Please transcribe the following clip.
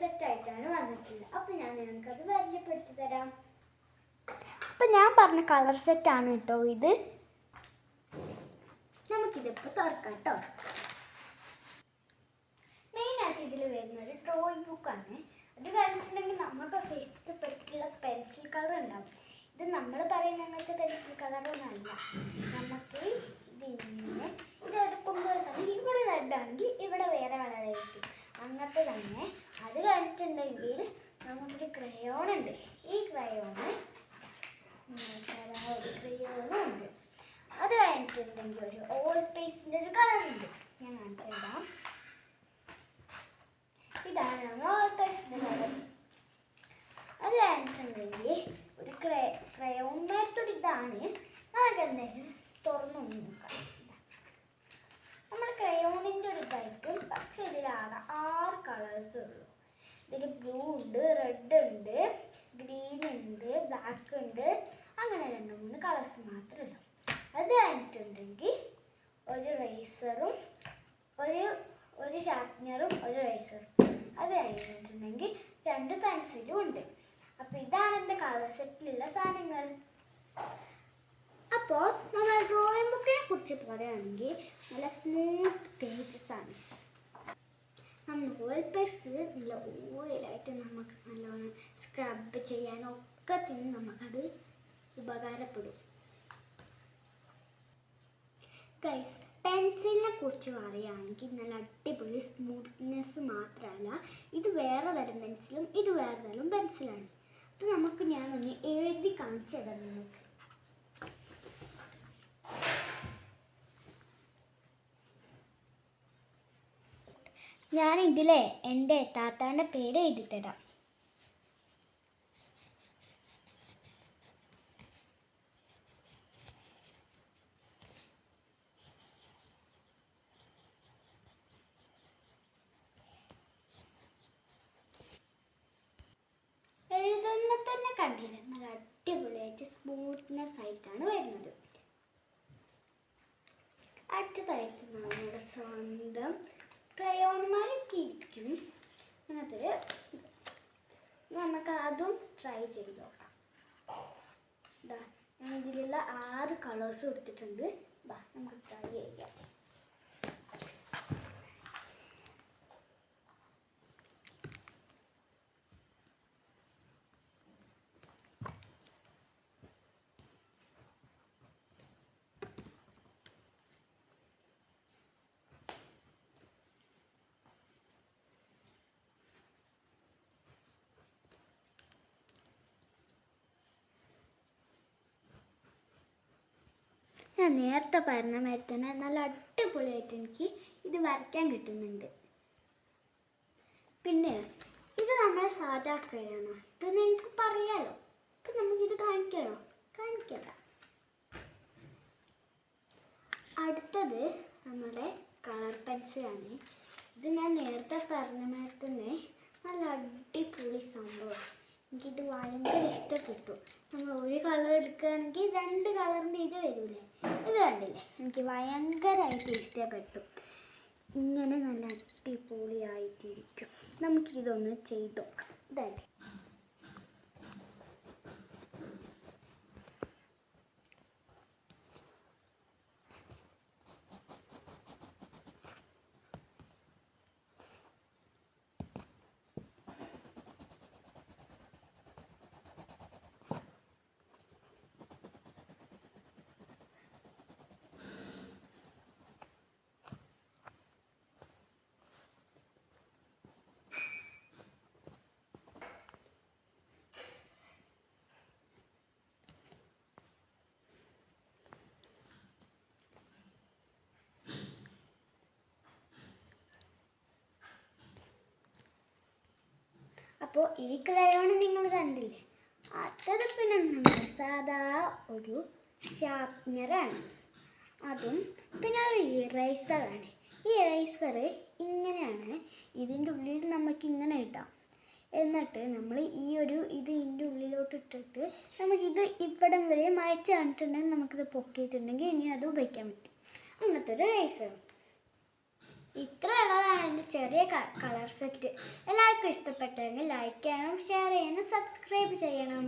സെറ്റായിട്ടാണ് വന്നിട്ടുള്ളത്. അപ്പോൾ ഞാൻ നിങ്ങൾക്കത് പരിചയപ്പെടുത്തി തരാം. അപ്പം ഞാൻ പറഞ്ഞ കളർ സെറ്റാണ് കേട്ടോ ഇത്. നമുക്കിതിപ്പോൾ തുറക്കാം കേട്ടോ. മെയിനായിട്ട് ഇതിൽ വരുന്നൊരു ഡ്രോയിങ് ബുക്കാണ്. അത് കഴിഞ്ഞിട്ടുണ്ടെങ്കിൽ നമുക്കൊക്കെ ഇഷ്ടപ്പെട്ടിട്ടുള്ള പെൻസിൽ കളർ ഉണ്ടാവും. ഇത് നമ്മൾ പറയുന്ന അങ്ങനത്തെ പെൻസിൽ കളറൊന്നും അല്ല. നമുക്ക് ഇതിങ്ങനെ ഇത് എടുക്കുമ്പോൾ തന്നെ ഇവിടെ റെഡ് ആണെങ്കിൽ ഇവിടെ വേറെ കളറായിരിക്കും, അങ്ങനത്തെ തന്നെ. അത് കഴിഞ്ഞിട്ടുണ്ടെങ്കിൽ നമുക്കൊരു ക്രയോൺ ഉണ്ട്. ഈ ക്രയോണ് ഉണ്ട്. അത് കഴിഞ്ഞിട്ടുണ്ടെങ്കിൽ ഒരു ഓൾ പേസിൻ്റെ ഒരു കളറുണ്ട്. ഞാൻ കാണിച്ചു തരാം. ഇതാണ് നമ്മൾ ഓൾ പേസിൻ്റെ കളർ. അത് കഴിഞ്ഞിട്ടുണ്ടെങ്കിൽ ഒരു ക്രയോൺ മേത്തൊരു ഇതാണ്. നമുക്ക് എന്തായാലും തുറന്നു നോക്കാം. നമ്മൾ ക്രയോണിൻ്റെ ഒരു ഇതായിരിക്കും, പക്ഷെ ഇതിലാകെ 6 കളേഴ്സ് ഉള്ളൂ. ഇതിൽ ബ്ലൂ ഉണ്ട്, റെഡ് ഉണ്ട്, ഗ്രീൻ ഉണ്ട്, ബ്ലാക്ക് ഉണ്ട്, അങ്ങനെ 2-3 കളേഴ്സ് മാത്രമേ ഉള്ളൂ. അത് കഴിഞ്ഞിട്ടുണ്ടെങ്കിൽ ഒരു റേസറും ഒരു ഷാർപ്നറും ഒരു റേസറും. അത് കഴിഞ്ഞിട്ടുണ്ടെങ്കിൽ 2 പെൻസിലും ഉണ്ട്. അപ്പോൾ ഇതാണ് എൻ്റെ കളർ സെറ്റിലുള്ള സാധനങ്ങൾ. അപ്പോൾ നമ്മൾ ഡ്രോയിങ് ബുക്കിനെ കുറിച്ച് പറയുകയാണെങ്കിൽ നല്ല സ്മൂത്ത് പേജസ് ആണ്. നമ്മൾ ഓയിൽ പേസ്റ്റ് നല്ല ഓയിലായിട്ട് നമുക്ക് നല്ലോണം സ്ക്രബ് ചെയ്യാനൊക്കെ നമുക്കത് ഉപകാരപ്പെടും. ഗൈസ്, പെൻസിലിനെ കുറിച്ച് പറയുകയാണെങ്കിൽ നല്ല അടിപൊളി സ്മൂത്ത്നെസ് മാത്രമല്ല, ഇത് വേറെ തരം പെൻസിലും ഇത് വേറെ തരം പെൻസിലാണ്. അപ്പോൾ നമുക്ക് ഞാനൊന്ന് എഴുതി കാണിച്ചു തരാം നിങ്ങൾക്ക്. ഞാനിതിലെ എൻ്റെ താത്താൻ്റെ പേര് എഴുതി തരാം. എഴുതുമ്പോൾ തന്നെ കണ്ടില്ല, നല്ല അടിപൊളിയായിട്ട് സ്മൂത്ത്നെസ് ആയിട്ടാണ് വരുന്നത്. അടുത്തതായിട്ട് നമ്മുടെ സ്വന്തം ക്രയോൺമാരൊക്കെ ഇരിക്കും. അങ്ങനത്തെ നമുക്ക് അതും ട്രൈ ചെയ്ത് നോക്കാം. ഇതാ ഞാൻ ഇതിലുള്ള 6 കളേഴ്സ് കൊടുത്തിട്ടുണ്ട്. നമുക്ക് ട്രൈ ചെയ്യാം. ഞാൻ നേരത്തെ പറഞ്ഞ മാതിരി തന്നെ നല്ല അടിപൊളിയായിട്ട് എനിക്ക് ഇത് വരയ്ക്കാൻ കിട്ടുന്നുണ്ട്. പിന്നെ ഇത് നമ്മുടെ സാധാ ക്രയോണ്. ഇത് നിങ്ങൾക്ക് പറയാലോ. ഇപ്പം നമുക്കിത് കാണിക്കാമോ? കാണിക്കണ്ട. അടുത്തത് നമ്മുടെ കളർ പെൻസിലാണ്. ഇത് ഞാൻ നേരത്തെ പറഞ്ഞ മാതിരി തന്നെ നല്ല അടിപൊളി സംഭവം. എനിക്കിത് ഭയങ്കര ഇഷ്ടപ്പെട്ടു. നമ്മൾ ഒരു കളർ എടുക്കുകയാണെങ്കിൽ 2 കളറിൻ്റെ ഇത് വരില്ലേ, ഇത് കണ്ടില്ലേ, എനിക്ക് ഭയങ്കരമായിട്ട് ഇഷ്ടപ്പെട്ടു. ഇങ്ങനെ നല്ല അടിപൊളിയായിട്ടിരിക്കും. നമുക്കിതൊന്ന് ചെയ്ത് നോക്കാം. ഇതല്ലേ അപ്പോൾ ഈ ക്രയോൺ നിങ്ങൾ കണ്ടില്ലേ. അടുത്തത് പിന്നെ നമ്മുടെ സാധാ ഒരു ഷാർപ്നറാണ്. അതും പിന്നെ ഒരു ഇറേസറാണ്. ഈ ഇറേസർ ഇങ്ങനെയാണ്. ഇതിൻ്റെ ഉള്ളിൽ നമുക്ക് ഇങ്ങനെ ഇടാം. എന്നിട്ട് നമ്മൾ ഇത് ഇതിൻ്റെ ഉള്ളിലോട്ട് ഇട്ടിട്ട് നമുക്കിത് ഇവിടം വരെ മായ്ച്ച് കണ്ടിട്ടുണ്ടെങ്കിൽ നമുക്കിത് പൊക്കിയിട്ടുണ്ടെങ്കിൽ ഇനി അത് ഉപയോഗിക്കാൻ പറ്റും. അങ്ങനത്തെ ഒരു ഇറേസർ. ഇത്ര ഉള്ളതാണ് എൻ്റെ ചെറിയ കളർ സെറ്റ്. എല്ലാവർക്കും എല്ലാവർക്കും ഇഷ്ടപ്പെട്ടെങ്കിൽ ലൈക്ക് ചെയ്യണം, ഷെയർ ചെയ്യണം, സബ്സ്ക്രൈബ് ചെയ്യണം.